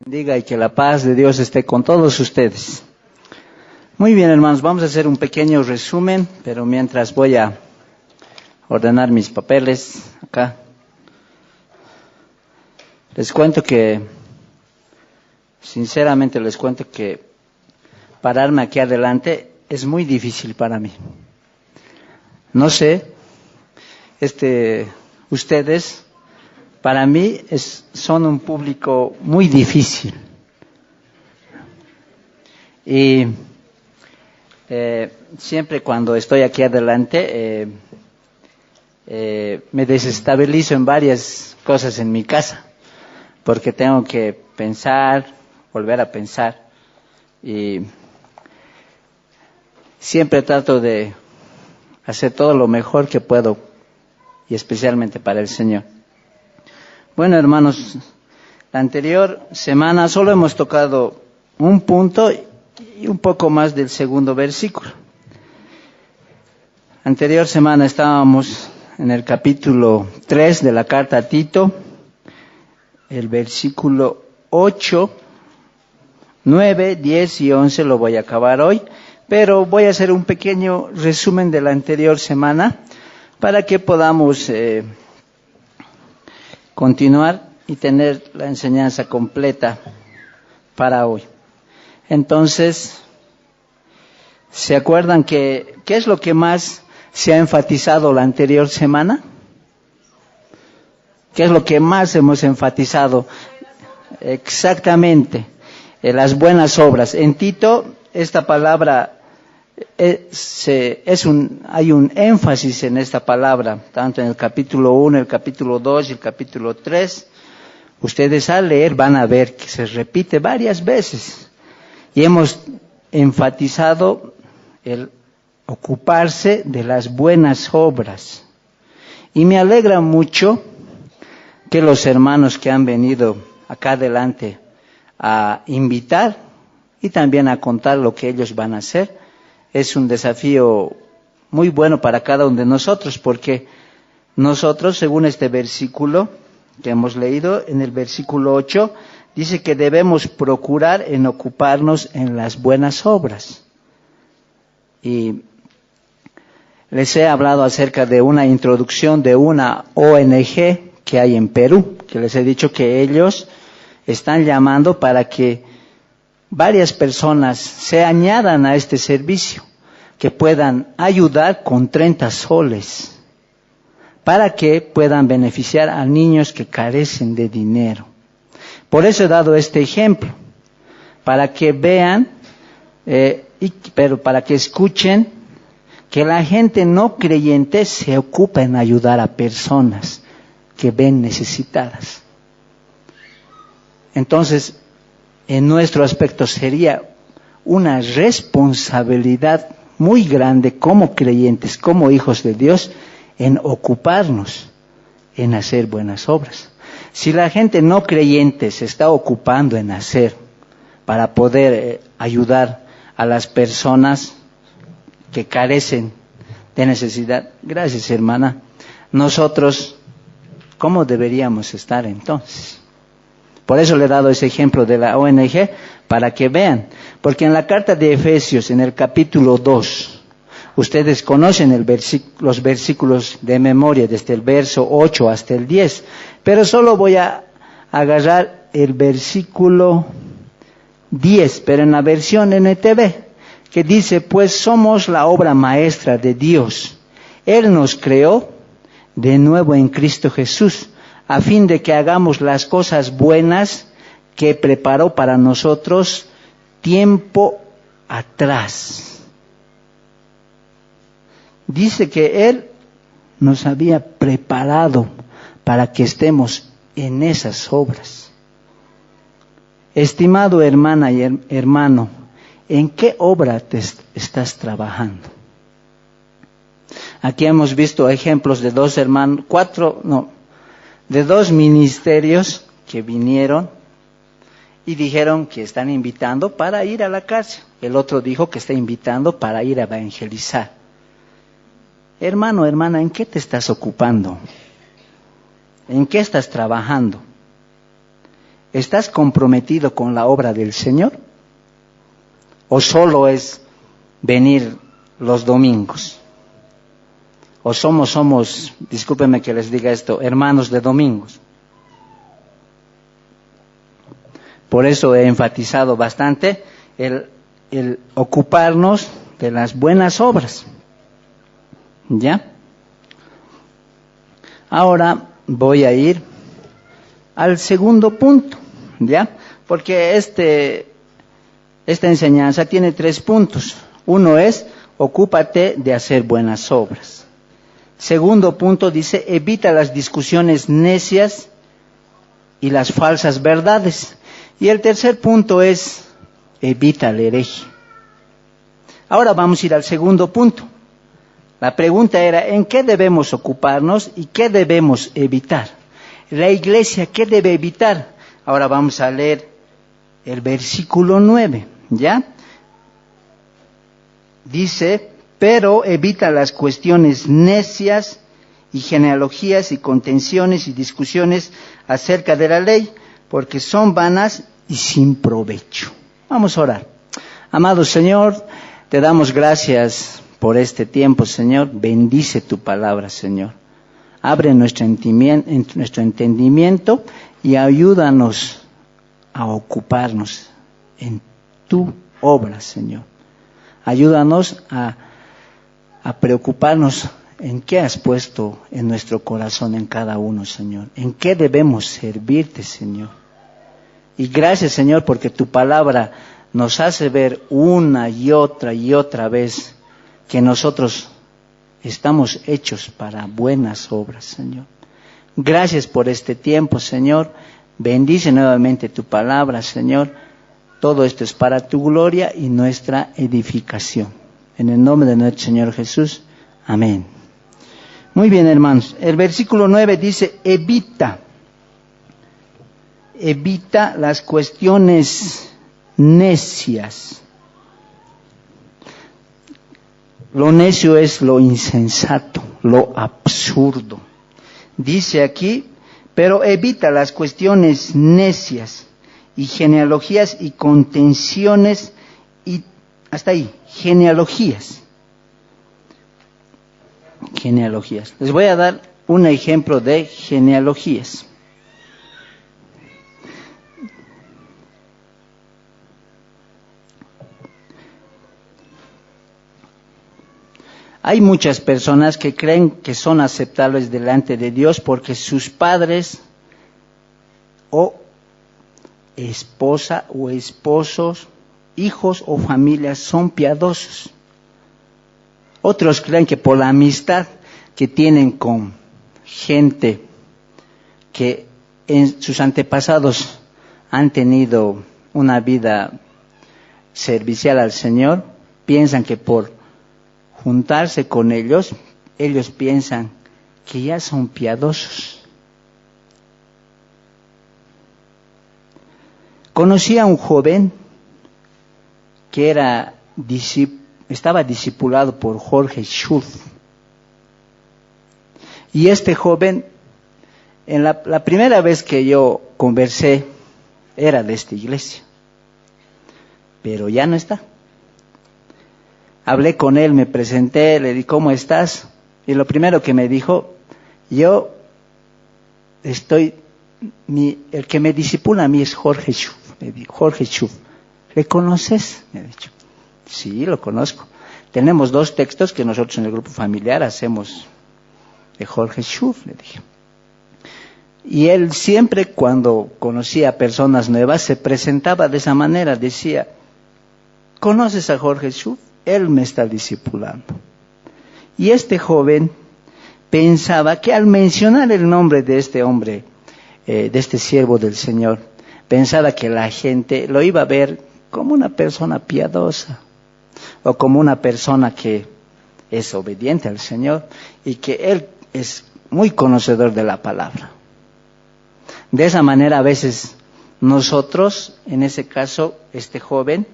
Bendiga y que la paz de Dios esté con todos ustedes. Muy bien, hermanos, vamos a hacer un pequeño resumen, pero mientras voy a ordenar mis papeles acá. Sinceramente les cuento que pararme aquí adelante es muy difícil para mí. No sé, ustedes, para mí son un público muy difícil. Y siempre cuando estoy aquí adelante, me desestabilizo en varias cosas en mi casa, porque tengo que pensar, volver a pensar, y siempre trato de hacer todo lo mejor que puedo, y especialmente para el Señor. Bueno, hermanos, la anterior semana solo hemos tocado un punto y un poco más del segundo versículo. Anterior semana estábamos en el capítulo 3 de la carta a Tito, el versículo 8, 9, 10 y 11 lo voy a acabar hoy, pero voy a hacer un pequeño resumen de la anterior semana para que podamos continuar y tener la enseñanza completa para hoy. Entonces, ¿se acuerdan qué es lo que más se ha enfatizado la anterior semana? ¿Qué es lo que más hemos enfatizado? Exactamente, las buenas obras. En Tito, esta palabra, hay un énfasis en esta palabra, tanto en el capítulo 1, el capítulo 2 y el capítulo 3. Ustedes al leer van a ver que se repite varias veces. Y hemos enfatizado el ocuparse de las buenas obras. Y me alegra mucho que los hermanos que han venido acá adelante a invitar y también a contar lo que ellos van a hacer, es un desafío muy bueno para cada uno de nosotros, porque nosotros, según este versículo que hemos leído, en el versículo 8, dice que debemos procurar en ocuparnos en las buenas obras. Y les he hablado acerca de una introducción de una ONG que hay en Perú, que les he dicho que ellos están llamando para que varias personas se añadan a este servicio, que puedan ayudar con 30 soles, para que puedan beneficiar a niños que carecen de dinero. Por eso he dado este ejemplo, para que vean, pero para que escuchen que la gente no creyente se ocupa en ayudar a personas que ven necesitadas. Entonces, en nuestro aspecto sería una responsabilidad muy grande como creyentes, como hijos de Dios, en ocuparnos en hacer buenas obras. Si la gente no creyente se está ocupando en hacer para poder ayudar a las personas que carecen de necesidad, gracias hermana, nosotros, ¿cómo deberíamos estar entonces? Por eso le he dado ese ejemplo de la ONG, para que vean. Porque en la carta de Efesios, en el capítulo 2, ustedes conocen los versículos de memoria, desde el verso 8 hasta el 10. Pero solo voy a agarrar el versículo 10, pero en la versión NTV, que dice, pues somos la obra maestra de Dios. Él nos creó de nuevo en Cristo Jesús, a fin de que hagamos las cosas buenas que preparó para nosotros tiempo atrás. Dice que Él nos había preparado para que estemos en esas obras. Estimado hermana y hermano, ¿en qué obra te estás trabajando? Aquí hemos visto ejemplos de de dos ministerios que vinieron y dijeron que están invitando para ir a la cárcel. El otro dijo que está invitando para ir a evangelizar. Hermano, hermana, ¿en qué te estás ocupando? ¿En qué estás trabajando? ¿Estás comprometido con la obra del Señor? ¿O solo es venir los domingos? ¿O somos, discúlpenme que les diga esto, hermanos de domingos? Por eso he enfatizado bastante el ocuparnos de las buenas obras. ¿Ya? Ahora voy a ir al segundo punto, ¿ya? Porque esta enseñanza tiene 3 puntos. Uno es, ocúpate de hacer buenas obras. Segundo punto dice, evita las discusiones necias y las falsas verdades. Y el tercer punto es, evita la herejía. Ahora vamos a ir al segundo punto. La pregunta era, ¿en qué debemos ocuparnos y qué debemos evitar? La iglesia, ¿qué debe evitar? Ahora vamos a leer el versículo 9, ¿ya? Dice, pero evita las cuestiones necias y genealogías y contenciones y discusiones acerca de la ley, porque son vanas y sin provecho. Vamos a orar. Amado Señor, te damos gracias por este tiempo, Señor. Bendice tu palabra, Señor. Abre nuestro entendimiento y ayúdanos a ocuparnos en tu obra, Señor. Ayúdanos a preocuparnos en qué has puesto en nuestro corazón en cada uno, Señor. En qué debemos servirte, Señor. Y gracias, Señor, porque tu palabra nos hace ver una y otra vez que nosotros estamos hechos para buenas obras, Señor. Gracias por este tiempo, Señor. Bendice nuevamente tu palabra, Señor. Todo esto es para tu gloria y nuestra edificación. En el nombre de nuestro Señor Jesús. Amén. Muy bien, hermanos. El versículo 9 dice, evita las cuestiones necias. Lo necio es lo insensato, lo absurdo. Dice aquí, pero evita las cuestiones necias y genealogías y contenciones y hasta ahí, genealogías. Les voy a dar un ejemplo de genealogías. Hay muchas personas que creen que son aceptables delante de Dios porque sus padres o esposa o esposos, hijos o familias son piadosos. Otros creen que por la amistad que tienen con gente que en sus antepasados han tenido una vida servicial al Señor, piensan que por juntarse con ellos piensan que ya son piadosos. Conocí a un joven que estaba discipulado por Jorge Schuff. Y este joven, en la primera vez que yo conversé, era de esta iglesia, pero ya no está. Hablé con él, me presenté, le dije, ¿cómo estás? Y lo primero que me dijo, el que me discipula a mí es Jorge Schuff. Me dijo, Jorge Schuff, ¿le conoces? Me ha dicho, sí, lo conozco. Tenemos 2 textos que nosotros en el grupo familiar hacemos de Jorge Schuff, le dije. Y él siempre cuando conocía a personas nuevas se presentaba de esa manera, decía, ¿conoces a Jorge Schuff? Él me está discipulando. Y este joven pensaba que al mencionar el nombre de este hombre, de este siervo del Señor, pensaba que la gente lo iba a ver como una persona piadosa o como una persona que es obediente al Señor y que él es muy conocedor de la palabra. De esa manera a veces Nosotros, en ese caso, este joven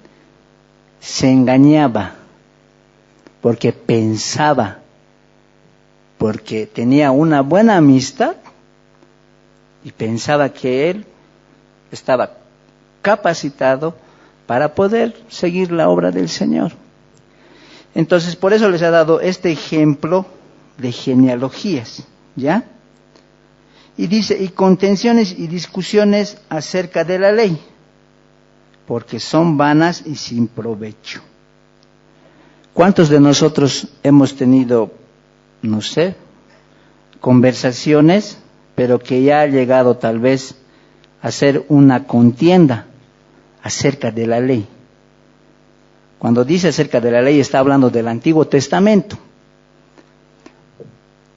se engañaba porque pensaba, porque tenía una buena amistad y pensaba que él estaba capacitado para poder seguir la obra del Señor. Entonces, por eso les ha dado este ejemplo de genealogías, ¿ya? Y dice, y contenciones y discusiones acerca de la ley, porque son vanas y sin provecho. ¿Cuántos de nosotros hemos tenido, no sé, conversaciones, pero que ya ha llegado tal vez a ser una contienda acerca de la ley? Cuando dice acerca de la ley, está hablando del Antiguo Testamento.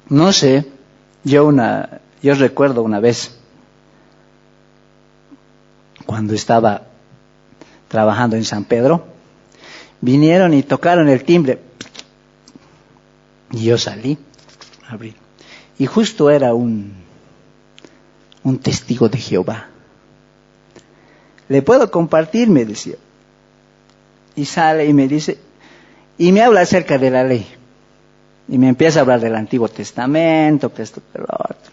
No sé, yo recuerdo una vez, cuando estaba trabajando en San Pedro, vinieron y tocaron el timbre, y yo salí, abrí, y justo era un testigo de Jehová. ¿Le puedo compartir?, me decía. Y sale y me dice, y me habla acerca de la ley. Y me empieza a hablar del Antiguo Testamento, que esto, que lo otro.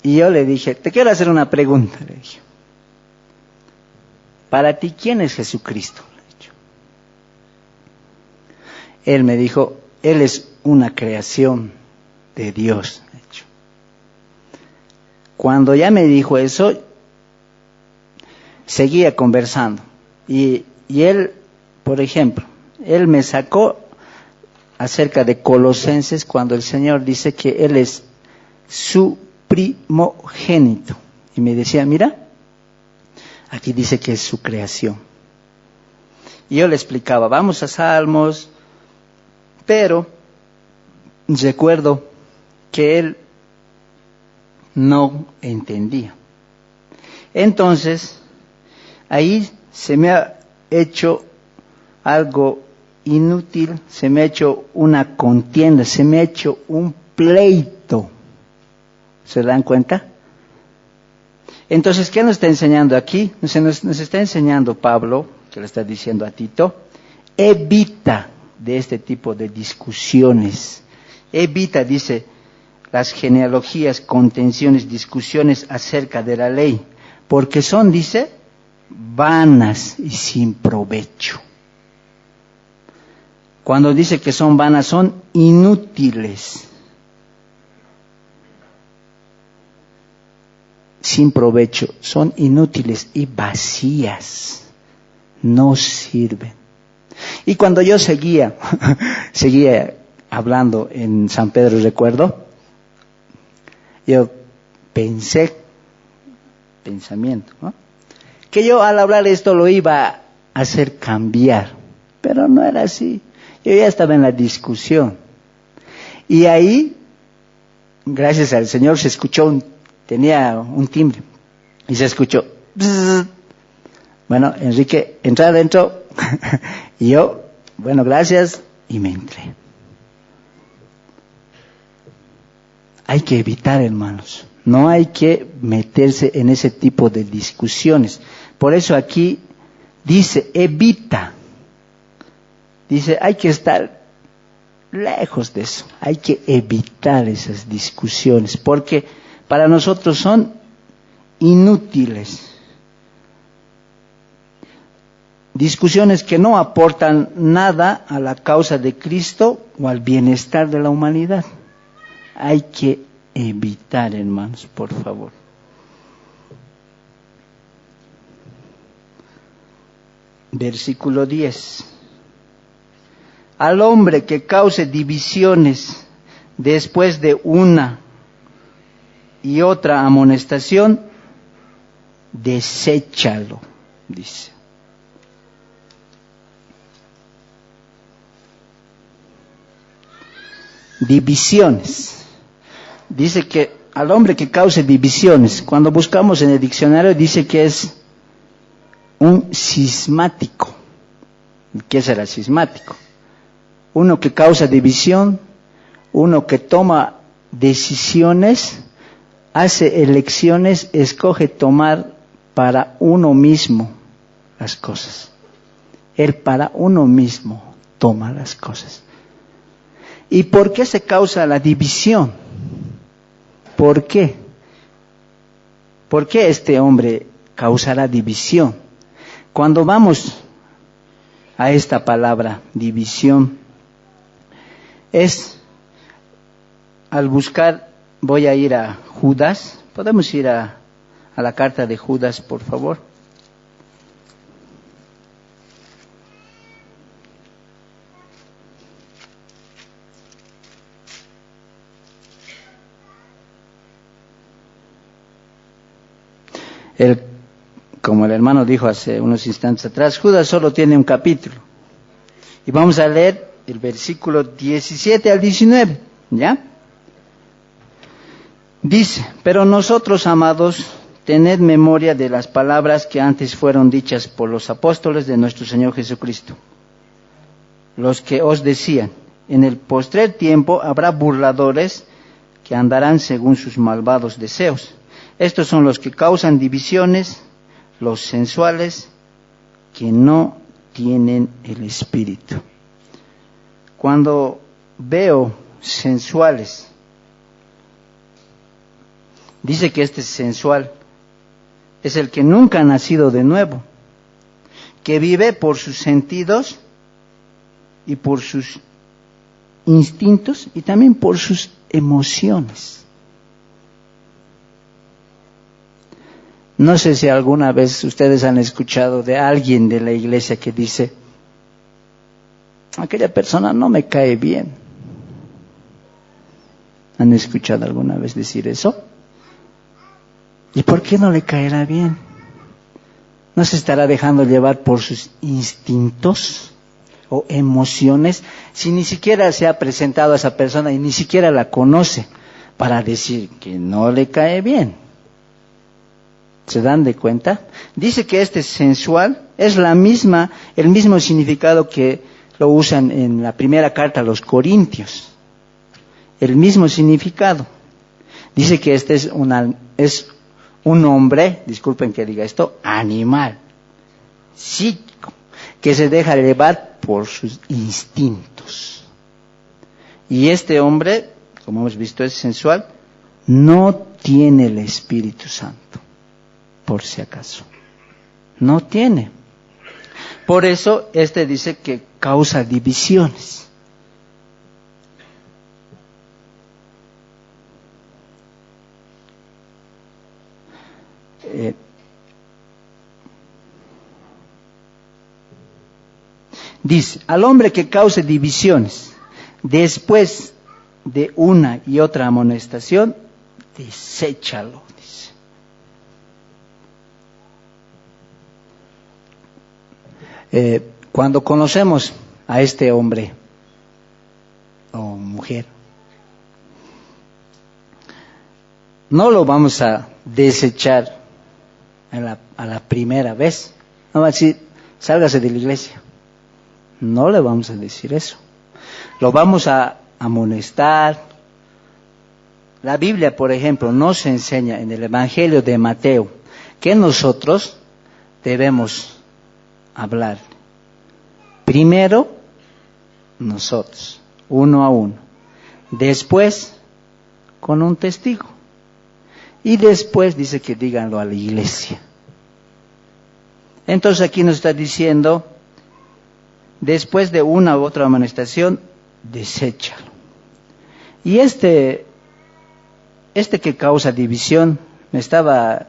Y yo le dije, te quiero hacer una pregunta, le dije. Para ti, ¿quién es Jesucristo? Le he dicho. Él me dijo, Él es una creación de Dios, le he dicho. Cuando ya me dijo eso, seguía conversando. Y él, por ejemplo, él me sacó acerca de Colosenses, cuando el Señor dice que Él es su primogénito. Y me decía, mira, aquí dice que es su creación. Y yo le explicaba, vamos a Salmos, pero recuerdo que él no entendía. Entonces, ahí se me ha hecho algo inútil, se me ha hecho una contienda, se me ha hecho un pleito. ¿Se dan cuenta? Entonces, ¿qué nos está enseñando aquí? Nos está enseñando Pablo, que le está diciendo a Tito, evita de este tipo de discusiones. Evita, dice, las genealogías, contenciones, discusiones acerca de la ley, porque son, dice, vanas y sin provecho. Cuando dice que son vanas, son inútiles, sin provecho, son inútiles y vacías, no sirven. Y cuando yo seguía hablando en San Pedro, recuerdo, yo pensamiento, ¿no?, que yo al hablar esto lo iba a hacer cambiar, pero no era así. Yo ya estaba en la discusión. Y ahí, gracias al Señor, se escuchó tenía un timbre, y se escuchó, bzz. Bueno, Enrique, entra adentro, y yo, bueno, gracias, y me entré. Hay que evitar, hermanos, no hay que meterse en ese tipo de discusiones. Por eso aquí dice, evita. Dice, hay que estar lejos de eso, hay que evitar esas discusiones, porque para nosotros son inútiles. Discusiones que no aportan nada a la causa de Cristo o al bienestar de la humanidad. Hay que evitar, hermanos, por favor. Versículo 10. Al hombre que cause divisiones después de una y otra amonestación, deséchalo, dice. Divisiones. Dice que al hombre que cause divisiones, cuando buscamos en el diccionario dice que es un cismático. ¿Qué será cismático? Uno que causa división, uno que toma decisiones hace elecciones, escoge tomar para uno mismo las cosas. Él para uno mismo toma las cosas. ¿Y por qué se causa la división? ¿Por qué? ¿Por qué este hombre causará división? Cuando vamos a esta palabra, división, es al buscar, voy a ir a Judas, podemos ir a la carta de Judas, por favor. Como el hermano dijo hace unos instantes atrás, Judas solo tiene un capítulo. Y vamos a leer el versículo 17 al 19, ¿ya? Dice, pero nosotros, amados, tened memoria de las palabras que antes fueron dichas por los apóstoles de nuestro Señor Jesucristo, los que os decían, en el postrer tiempo habrá burladores que andarán según sus malvados deseos. Estos son los que causan divisiones, los sensuales, que no tienen el Espíritu. Cuando veo sensuales, dice que este sensual es el que nunca ha nacido de nuevo, que vive por sus sentidos y por sus instintos y también por sus emociones. No sé si alguna vez ustedes han escuchado de alguien de la iglesia que dice, aquella persona no me cae bien. ¿Han escuchado alguna vez decir eso? ¿Y por qué no le caerá bien? ¿No se estará dejando llevar por sus instintos o emociones si ni siquiera se ha presentado a esa persona y ni siquiera la conoce para decir que no le cae bien? ¿Se dan de cuenta? Dice que este sensual es el mismo significado que lo usan en la primera carta a los Corintios. El mismo significado. Dice que este es un hombre, disculpen que diga esto, animal, psíquico, que se deja llevar por sus instintos. Y este hombre, como hemos visto, es sensual, no tiene el Espíritu Santo. Por si acaso. No tiene. Por eso dice que causa divisiones. Dice, al hombre que cause divisiones, después de una y otra amonestación, deséchalo. Cuando conocemos a este hombre o mujer, no lo vamos a desechar a la primera vez. No va a decir, sálgase de la iglesia. No le vamos a decir eso. Lo vamos a amonestar. La Biblia, por ejemplo, nos enseña en el Evangelio de Mateo que nosotros debemos hablar. Primero, nosotros, uno a uno. Después, con un testigo. Y después dice que díganlo a la iglesia. Entonces aquí nos está diciendo, después de una u otra amonestación, deséchalo. Y este que causa división, me estaba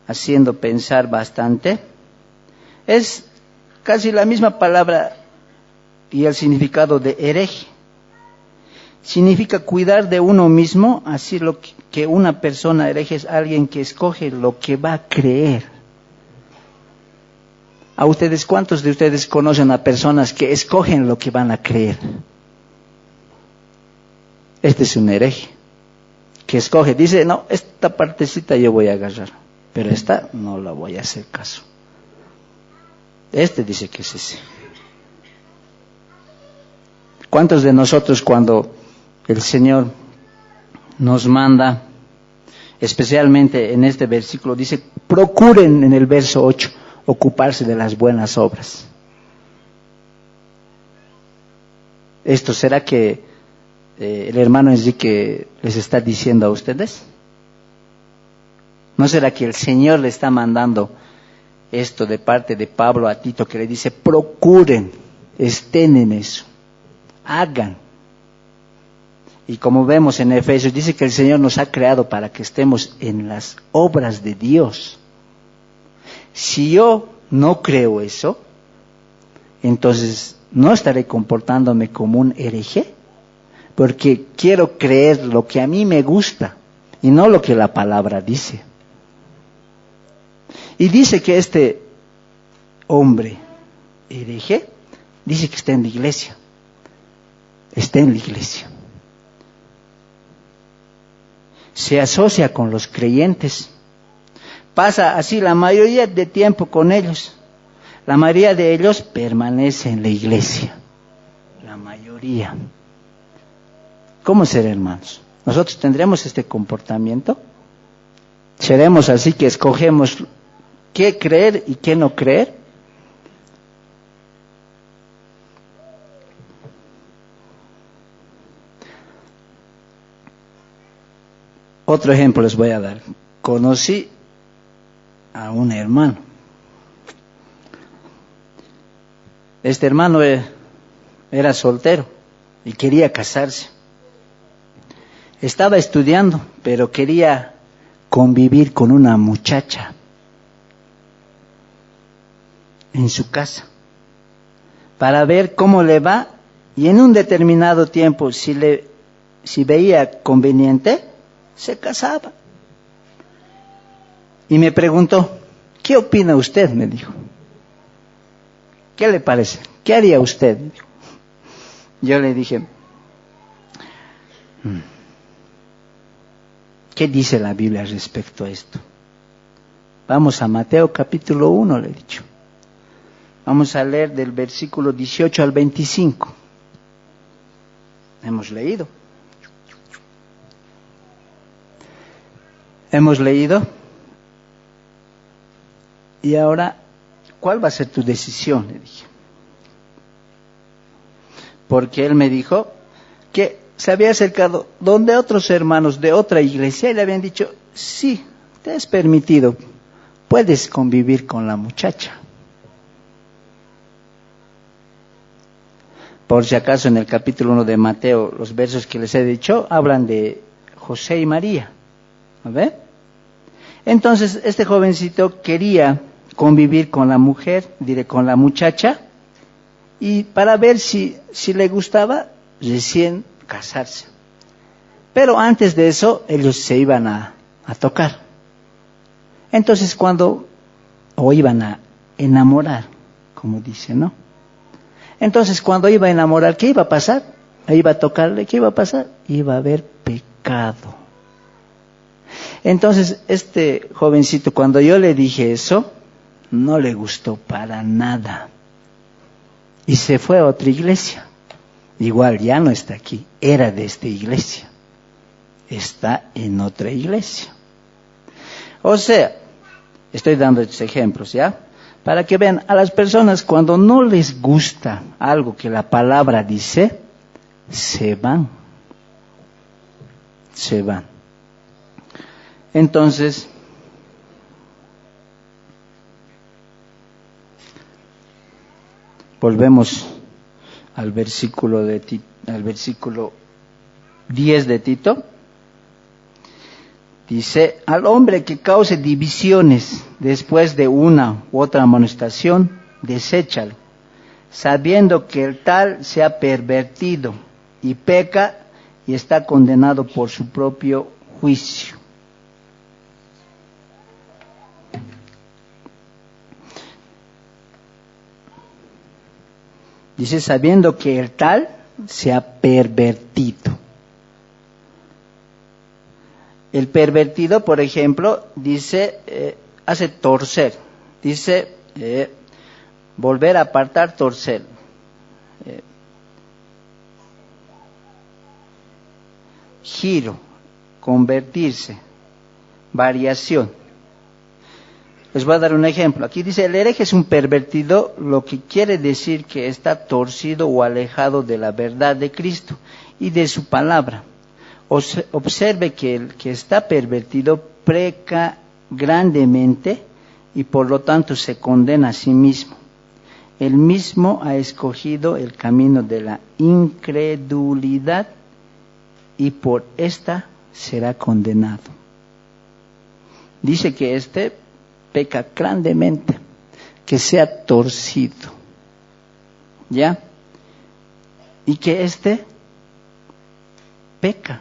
haciendo pensar bastante. Es casi la misma palabra y el significado de hereje. Significa cuidar de uno mismo, así lo que una persona hereje es alguien que escoge lo que va a creer. ¿A ustedes cuántos de ustedes conocen a personas que escogen lo que van a creer? Este es un hereje que escoge, dice, no, esta partecita yo voy a agarrar, pero esta no la voy a hacer caso. Dice que es ese. ¿Cuántos de nosotros cuando el Señor nos manda especialmente en este versículo, dice, procuren en el verso 8 ocuparse de las buenas obras. ¿Esto será que el hermano Enrique les está diciendo a ustedes? ¿No será que el Señor le está mandando esto de parte de Pablo a Tito, que le dice, procuren, estén en eso, hagan? Y como vemos en Efesios, dice que el Señor nos ha creado para que estemos en las obras de Dios. Si yo no creo eso, entonces no estaré comportándome como un hereje, porque quiero creer lo que a mí me gusta y no lo que la palabra dice. Y dice que este hombre hereje, dice que está en la iglesia. Está en la iglesia. Se asocia con los creyentes. Pasa así la mayoría de tiempo con ellos. La mayoría de ellos permanece en la iglesia. La mayoría. ¿Cómo ser, hermanos? ¿Nosotros tendremos este comportamiento? ¿Seremos así que escogemos qué creer y qué no creer? Otro ejemplo les voy a dar. Conocí a un hermano. Este hermano era soltero y quería casarse. Estaba estudiando, pero quería convivir con una muchacha en su casa para ver cómo le va, y en un determinado tiempo, si veía conveniente, se casaba. Y me preguntó, ¿qué opina usted?, me dijo. ¿Qué le parece? ¿Qué haría usted?, me dijo. Yo le dije, ¿qué dice la Biblia respecto a esto? Vamos a Mateo capítulo 1, le he dicho. Vamos a leer del versículo 18 al 25. Hemos leído. Y ahora, ¿cuál va a ser tu decisión?, le dije. Porque él me dijo que se había acercado donde otros hermanos de otra iglesia y le habían dicho, sí, te es permitido, puedes convivir con la muchacha. Por si acaso, en el capítulo 1 de Mateo, los versos que les he dicho hablan de José y María. ¿A ver? Entonces, este jovencito quería convivir con la mujer, con la muchacha, y para ver si le gustaba, recién casarse. Pero antes de eso, ellos se iban a tocar. Entonces, iban a enamorar, como dice, ¿no? Entonces, cuando iba a enamorar, ¿qué iba a pasar? Iba a tocarle, ¿qué iba a pasar? Iba a haber pecado. Entonces, este jovencito, cuando yo le dije eso, no le gustó para nada. Y se fue a otra iglesia. Igual ya no está aquí, era de esta iglesia. Está en otra iglesia. O sea, estoy dando estos ejemplos, ¿ya? Para que vean, a las personas cuando no les gusta algo que la palabra dice, se van. Entonces, volvemos al versículo 10 de Tito. Dice, al hombre que cause divisiones después de una u otra amonestación, deséchalo, sabiendo que el tal se ha pervertido y peca y está condenado por su propio juicio. Dice, sabiendo que el tal se ha pervertido. El pervertido, por ejemplo, dice, hace torcer. Dice, volver a apartar, torcer. Giro, convertirse. variación. Les voy a dar un ejemplo. Aquí dice, el hereje es un pervertido, lo que quiere decir que está torcido o alejado de la verdad de Cristo y de su palabra. Observe que el que está pervertido peca grandemente y por lo tanto se condena a sí mismo. Él mismo ha escogido el camino de la incredulidad y por esta será condenado. Dice que peca grandemente, que sea torcido, ¿ya? Y que peca,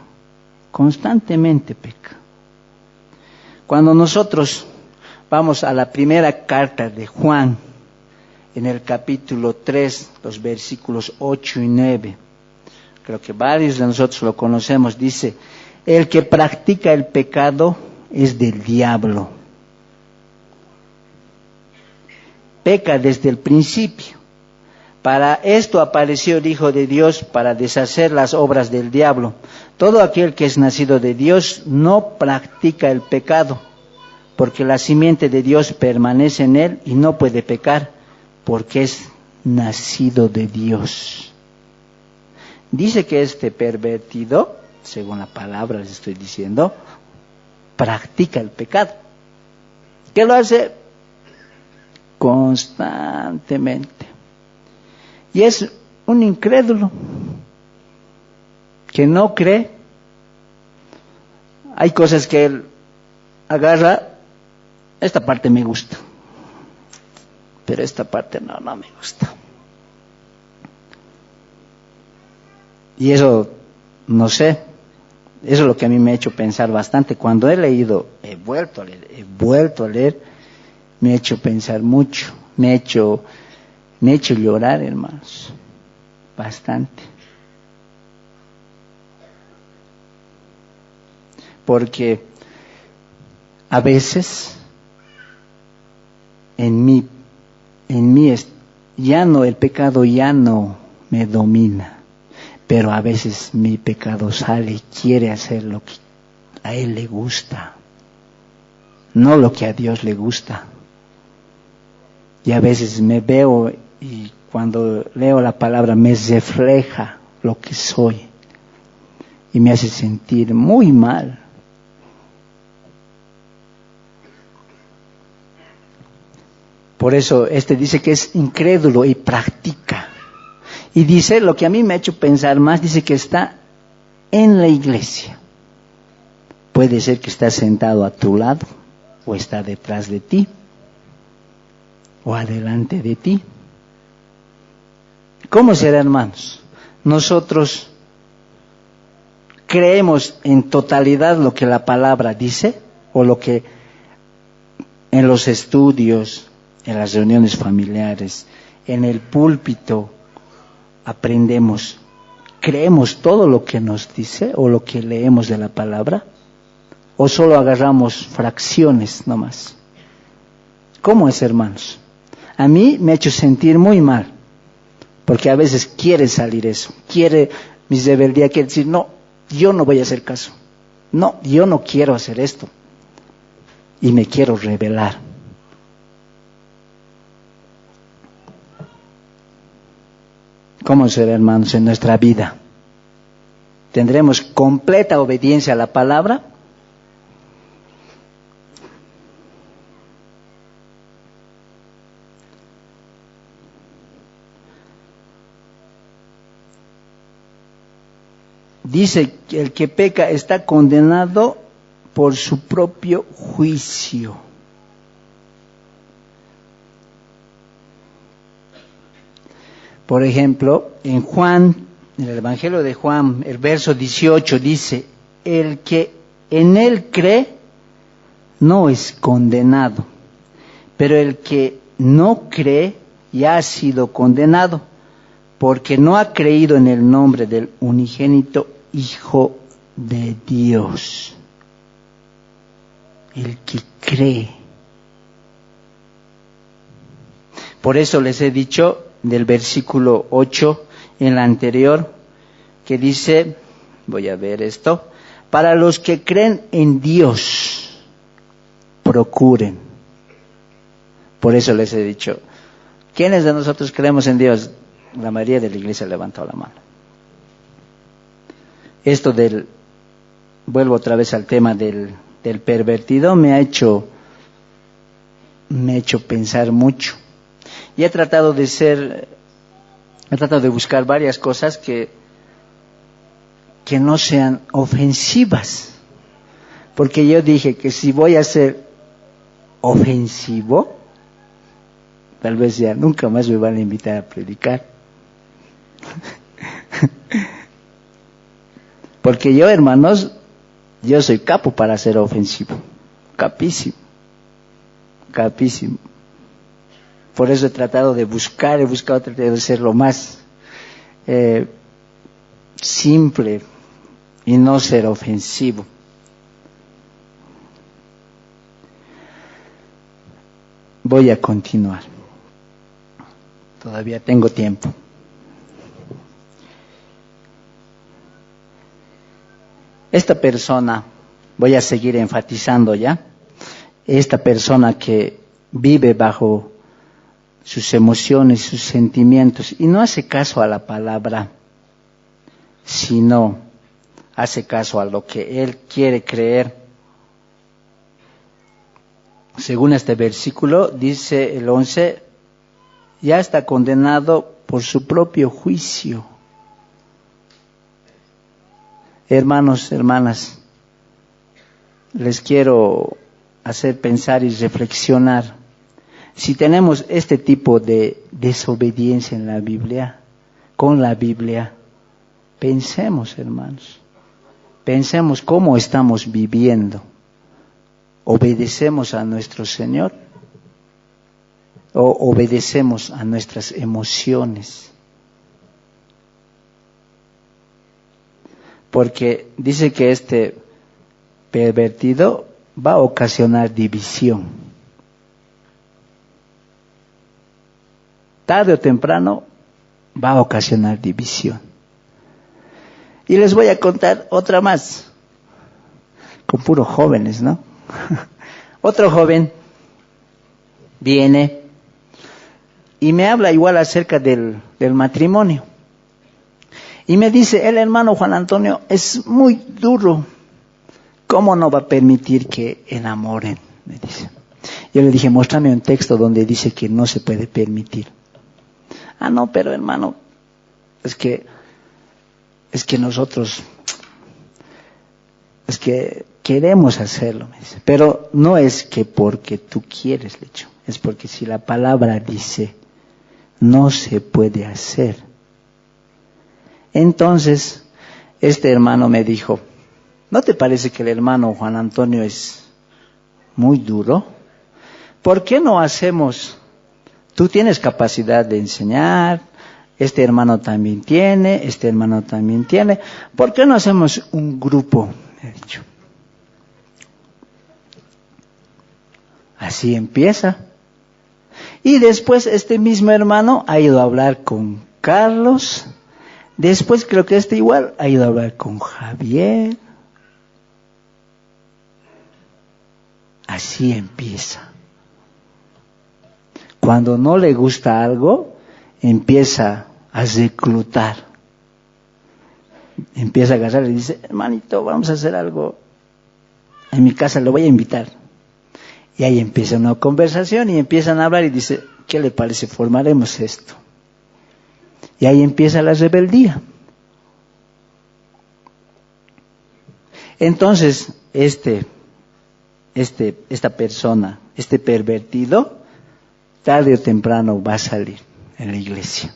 constantemente peca. Cuando nosotros vamos a la primera carta de Juan, en el capítulo 3, los versículos 8 y 9, creo que varios de nosotros lo conocemos, dice, el que practica el pecado es del diablo. Peca desde el principio. Para esto apareció el Hijo de Dios, para deshacer las obras del diablo. Todo aquel que es nacido de Dios no practica el pecado, porque la simiente de Dios permanece en él y no puede pecar, porque es nacido de Dios. Dice que pervertido, según la palabra les estoy diciendo, practica el pecado. ¿Qué lo hace? Constantemente. Y es un incrédulo que no cree. Hay cosas que él agarra, esta parte me gusta, pero esta parte no me gusta. Y eso, no sé, eso es lo que a mí me ha hecho pensar bastante. Cuando he vuelto a leer, me ha hecho pensar mucho, me ha hecho llorar, hermanos, bastante. Porque a veces en mí el pecado ya no me domina, pero a veces mi pecado sale y quiere hacer lo que a él le gusta, no lo que a Dios le gusta. Y a veces me veo y cuando leo la palabra me refleja lo que soy y me hace sentir muy mal. Por eso dice que es incrédulo y practica. Y dice, lo que a mí me ha hecho pensar más, dice que está en la iglesia. Puede ser que está sentado a tu lado, o está detrás de ti, o adelante de ti. ¿Cómo será, hermanos? Nosotros creemos en totalidad lo que la palabra dice, o lo que en los estudios, en las reuniones familiares, en el púlpito aprendemos. ¿Creemos todo lo que nos dice o lo que leemos de la palabra? ¿O solo agarramos fracciones nomás? ¿Cómo es, hermanos? A mí me ha hecho sentir muy mal, porque a veces quiere salir eso, mi rebeldía quiere decir, no, yo no voy a hacer caso, no, yo no quiero hacer esto, y me quiero rebelar. ¿Cómo será, hermanos, en nuestra vida? ¿Tendremos completa obediencia a la palabra? Dice que el que peca está condenado por su propio juicio. Por ejemplo, en el Evangelio de Juan, el verso 18 dice, el que en él cree no es condenado, pero el que no cree ya ha sido condenado, porque no ha creído en el nombre del unigénito Hijo de Dios. El que cree. Por eso les he dicho del versículo 8 en la anterior, que dice, voy a ver esto, para los que creen en Dios, procuren. Por eso les he dicho, ¿quiénes de nosotros creemos en Dios? La mayoría de la iglesia levantó la mano. Esto vuelvo otra vez al tema del pervertido, me ha hecho pensar mucho. Y he tratado de buscar varias cosas que no sean ofensivas. Porque yo dije que si voy a ser ofensivo, tal vez ya nunca más me van a invitar a predicar. Porque yo, hermanos, yo soy capo para ser ofensivo. Capísimo. Por eso he tratado de buscar, de ser lo más simple y no ser ofensivo. Voy a continuar. Todavía tengo tiempo. Esta persona, voy a seguir enfatizando ya, esta persona que vive bajo sus emociones, sus sentimientos, y no hace caso a la palabra, sino hace caso a lo que él quiere creer. Según este versículo, dice el 11, ya está condenado por su propio juicio. Hermanos, hermanas, les quiero hacer pensar y reflexionar. Si tenemos este tipo de desobediencia en la Biblia, con la Biblia, pensemos, hermanos, pensemos cómo estamos viviendo. ¿Obedecemos a nuestro Señor o obedecemos a nuestras emociones? Porque dice que este pervertido va a ocasionar división. Tarde o temprano va a ocasionar división. Y les voy a contar otra más, con puros jóvenes, ¿no? Otro joven viene y me habla igual acerca del matrimonio. Y me dice, el hermano Juan Antonio es muy duro. ¿Cómo no va a permitir que enamoren? Me dice. Yo le dije, muéstrame un texto donde dice que no se puede permitir. Ah, no, pero hermano, es que nosotros, es que queremos hacerlo, me dice. Pero no es que porque tú quieres, le digo. Es porque si la palabra dice, no se puede hacer. Entonces, este hermano me dijo, ¿no te parece que el hermano Juan Antonio es muy duro? ¿Por qué no hacemos? Tú tienes capacidad de enseñar, este hermano también tiene, ¿por qué no hacemos un grupo? Me ha dicho. Así empieza. Y después este mismo hermano ha ido a hablar con Carlos. Después creo que igual ha ido a hablar con Javier. Así empieza. Cuando no le gusta algo, empieza a reclutar. Empieza a agarrar y dice, hermanito, vamos a hacer algo. En mi casa lo voy a invitar. Y ahí empieza una conversación y empiezan a hablar y dice, ¿qué le parece? Formaremos esto. Y ahí empieza la rebeldía. Entonces, esta persona, este pervertido, tarde o temprano va a salir en la iglesia.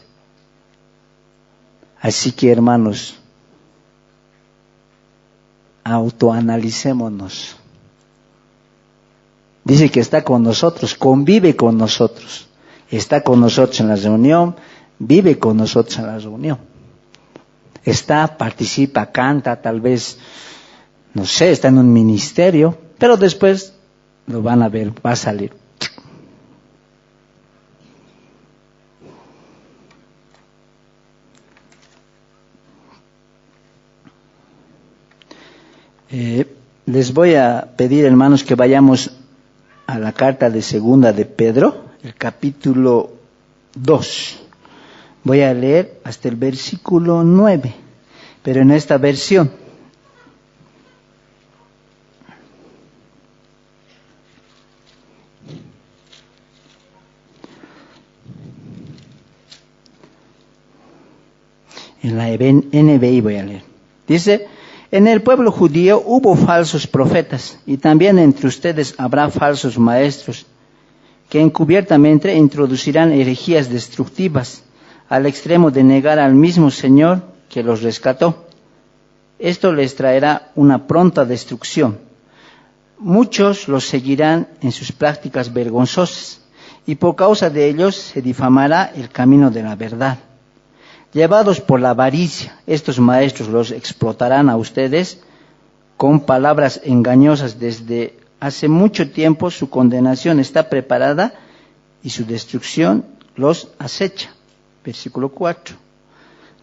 Así que, hermanos, autoanalicémonos. Dice que está con nosotros, convive con nosotros. Está con nosotros en la reunión, vive con nosotros en la reunión. Está, participa, canta, tal vez, no sé, está en un ministerio, pero después lo van a ver, va a salir. Les voy a pedir, hermanos, que vayamos carta de segunda de Pedro, el capítulo 2. Voy a leer hasta el versículo 9, pero en esta versión. En la NBI voy a leer. Dice: en el pueblo judío hubo falsos profetas, y también entre ustedes habrá falsos maestros, que encubiertamente introducirán herejías destructivas, al extremo de negar al mismo Señor que los rescató. Esto les traerá una pronta destrucción. Muchos los seguirán en sus prácticas vergonzosas, y por causa de ellos se difamará el camino de la verdad. Llevados por la avaricia, estos maestros los explotarán a ustedes con palabras engañosas. Desde hace mucho tiempo su condenación está preparada y su destrucción los acecha. Versículo 4.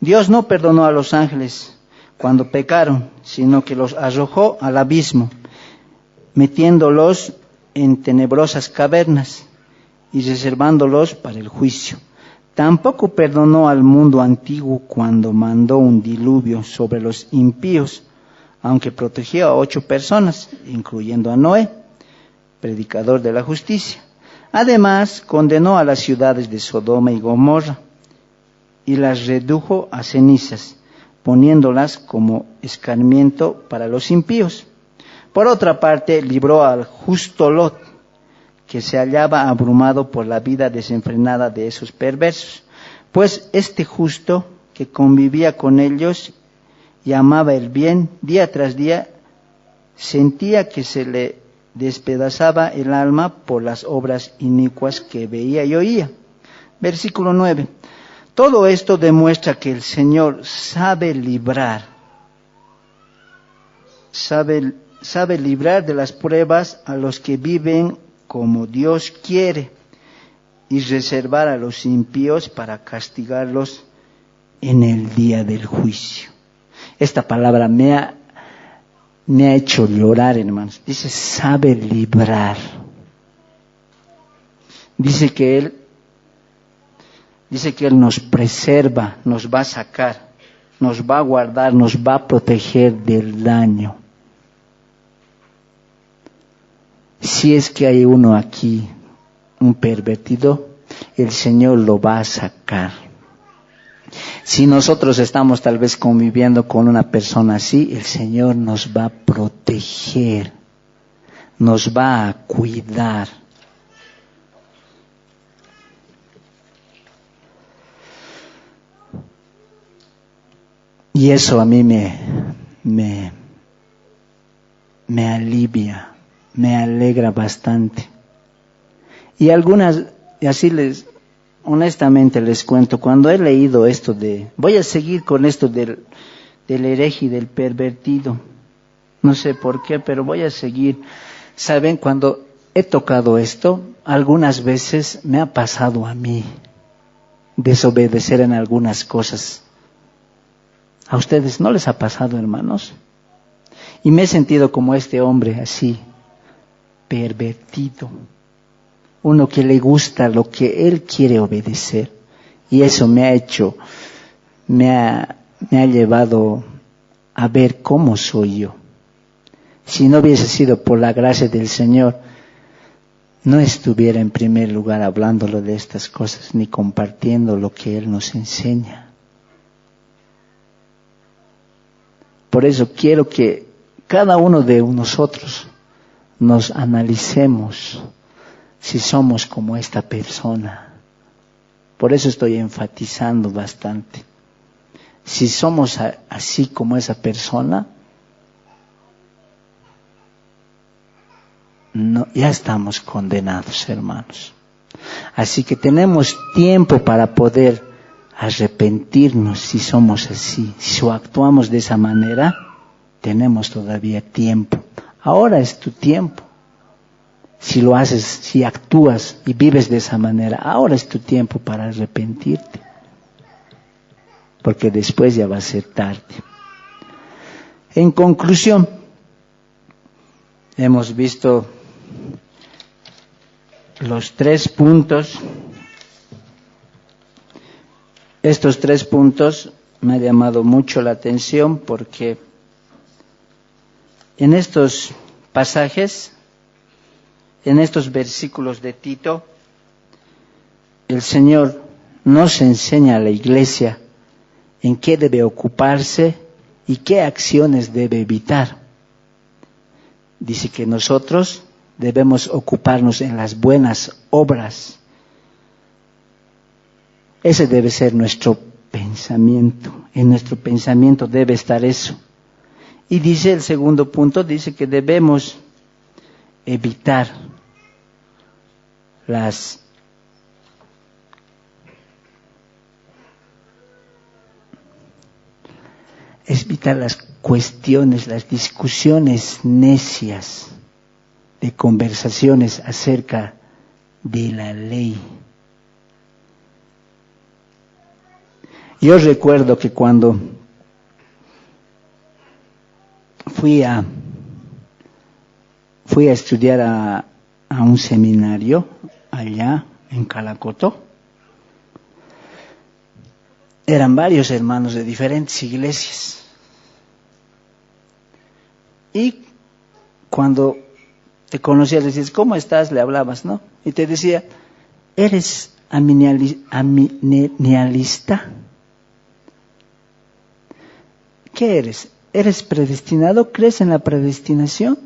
Dios no perdonó a los ángeles cuando pecaron, sino que los arrojó al abismo, metiéndolos en tenebrosas cavernas y reservándolos para el juicio. Tampoco perdonó al mundo antiguo cuando mandó un diluvio sobre los impíos, aunque protegió a 8 personas, incluyendo a Noé, predicador de la justicia. Además, condenó a las ciudades de Sodoma y Gomorra y las redujo a cenizas, poniéndolas como escarmiento para los impíos. Por otra parte, libró al justo Lot, que se hallaba abrumado por la vida desenfrenada de esos perversos, pues este justo, que convivía con ellos y amaba el bien, día tras día sentía que se le despedazaba el alma por las obras inicuas que veía y oía. Versículo 9. Todo esto demuestra que el Señor sabe librar de las pruebas a los que viven como Dios quiere, y reservar a los impíos para castigarlos en el día del juicio. Esta palabra me ha hecho llorar, hermanos. Dice, sabe librar. Dice que Él nos preserva, nos va a sacar, nos va a guardar, nos va a proteger del daño. Si es que hay uno aquí, un pervertido, el Señor lo va a sacar. Si nosotros estamos tal vez conviviendo con una persona así, el Señor nos va a proteger, nos va a cuidar. Y eso a mí me alivia. Me alegra bastante. Y honestamente les cuento, cuando he leído esto voy a seguir con esto del hereje y del pervertido. No sé por qué, pero voy a seguir. Saben, cuando he tocado esto, algunas veces me ha pasado a mí desobedecer en algunas cosas. ¿A ustedes no les ha pasado, hermanos? Y me he sentido como este hombre así, pervertido, uno que le gusta lo que él quiere obedecer, y eso me ha llevado a ver cómo soy yo. Si no hubiese sido por la gracia del Señor, no estuviera en primer lugar hablándolo de estas cosas, ni compartiendo lo que Él nos enseña. Por eso quiero que cada uno de nosotros nos analicemos si somos como esta persona. Por eso estoy enfatizando bastante. Si somos así como esa persona, no, ya estamos condenados, hermanos. Así que tenemos tiempo para poder arrepentirnos si somos así. Si actuamos de esa manera, tenemos todavía tiempo. Ahora es tu tiempo. Si lo haces, si actúas y vives de esa manera, ahora es tu tiempo para arrepentirte. Porque después ya va a ser tarde. En conclusión, hemos visto los 3 puntos. Estos 3 puntos me ha llamado mucho la atención porque en estos pasajes, en estos versículos de Tito, el Señor nos enseña a la iglesia en qué debe ocuparse y qué acciones debe evitar. Dice que nosotros debemos ocuparnos en las buenas obras. Ese debe ser nuestro pensamiento. En nuestro pensamiento debe estar eso. Y dice el segundo punto, dice que debemos evitar las cuestiones, las discusiones necias de conversaciones acerca de la ley. Yo recuerdo que cuando fui a estudiar a un seminario allá en Calacoto, eran varios hermanos de diferentes iglesias. Y cuando te conocías, decías, ¿cómo estás? Le hablabas, ¿no? Y te decía, ¿eres amillennialista? ¿Qué eres? ¿Eres predestinado? ¿Crees en la predestinación?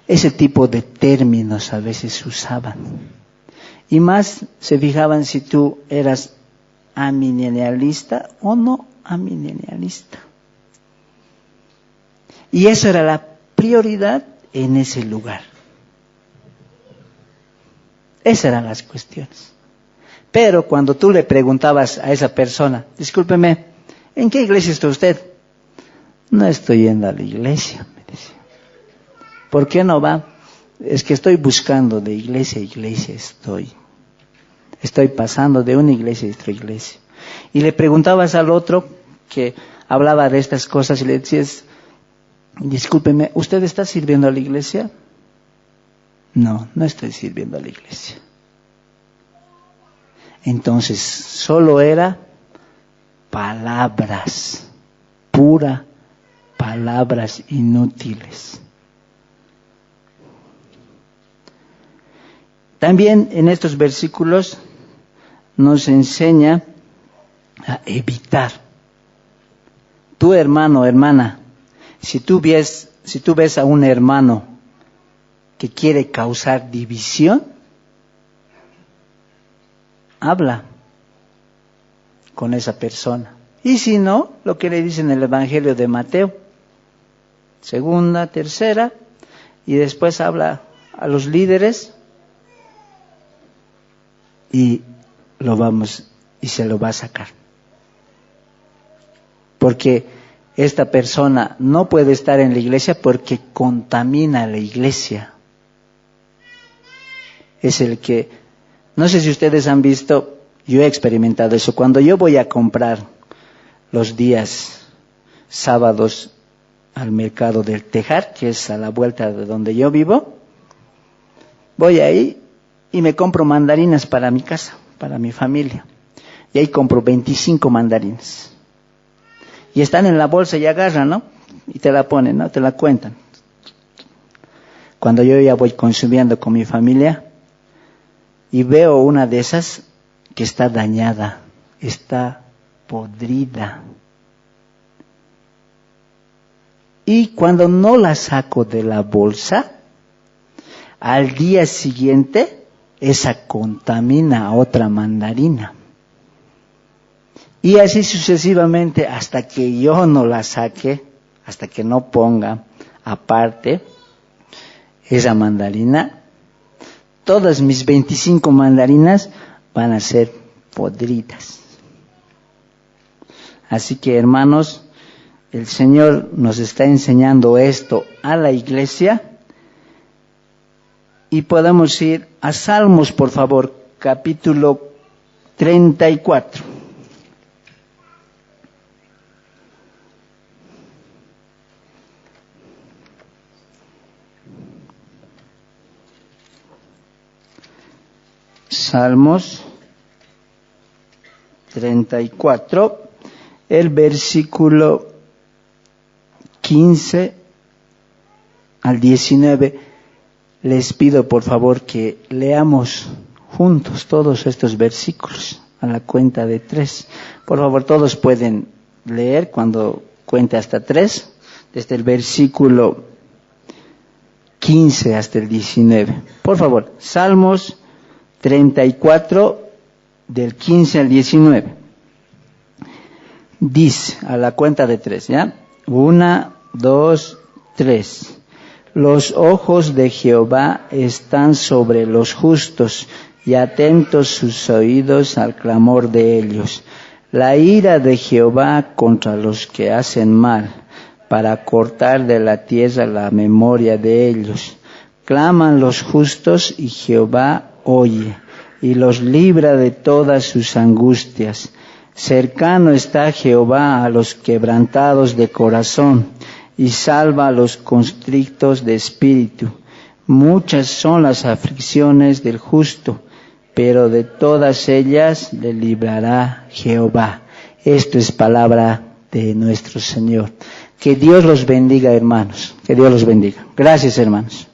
Ese tipo de términos a veces usaban. Y más se fijaban si tú eras amillennialista o no amillennialista. Y eso era la prioridad en ese lugar. Esas eran las cuestiones. Pero cuando tú le preguntabas a esa persona, discúlpeme, ¿en qué iglesia está usted? No estoy yendo a la iglesia, me decía. ¿Por qué no va? Es que estoy buscando de iglesia a iglesia, estoy pasando de una iglesia a otra iglesia. Y le preguntabas al otro que hablaba de estas cosas y le decías, discúlpeme, ¿usted está sirviendo a la iglesia? No, no estoy sirviendo a la iglesia. Entonces, solo era palabras, pura palabras inútiles. También en estos versículos nos enseña a evitar. Tu hermano, hermana, si tú ves a un hermano que quiere causar división, habla con esa persona. Y si no, lo que le dice en el Evangelio de Mateo, 2ª, 3ª, y después habla a los líderes y se lo va a sacar. Porque esta persona no puede estar en la iglesia porque contamina la iglesia. Es el que, no sé si ustedes han visto, yo he experimentado eso. Cuando yo voy a comprar los días sábados al mercado del Tejar, que es a la vuelta de donde yo vivo, voy ahí y me compro mandarinas para mi casa, para mi familia. Y ahí compro 25 mandarinas. Y están en la bolsa y agarran, ¿no? Y te la ponen, ¿no? Te la cuentan. Cuando yo ya voy consumiendo con mi familia y veo una de esas que está dañada, está podrida. Y cuando no la saco de la bolsa, al día siguiente, esa contamina a otra mandarina. Y así sucesivamente hasta que yo no la saque, hasta que no ponga aparte esa mandarina, todas mis 25 mandarinas van a ser podridas. Así que, hermanos, el Señor nos está enseñando esto a la iglesia. Y podemos ir a Salmos, por favor, capítulo 34. Salmos 34, el versículo 15 al 19. Les pido por favor que leamos juntos todos estos versículos a la cuenta de 3. Por favor, todos pueden leer cuando cuente hasta 3, desde el versículo 15 hasta el 19. Por favor, Salmos 34, del 15 al 19. Dice, a la cuenta de 3, ¿ya? 1, 2, 3. Los ojos de Jehová están sobre los justos, y atentos sus oídos al clamor de ellos. La ira de Jehová contra los que hacen mal, para cortar de la tierra la memoria de ellos. Claman los justos y Jehová oye, y los libra de todas sus angustias. Cercano está Jehová a los quebrantados de corazón, y salva a los constrictos de espíritu. Muchas son las aflicciones del justo, pero de todas ellas le librará Jehová. Esto es palabra de nuestro Señor. Que Dios los bendiga, hermanos. Que Dios los bendiga. Gracias, hermanos.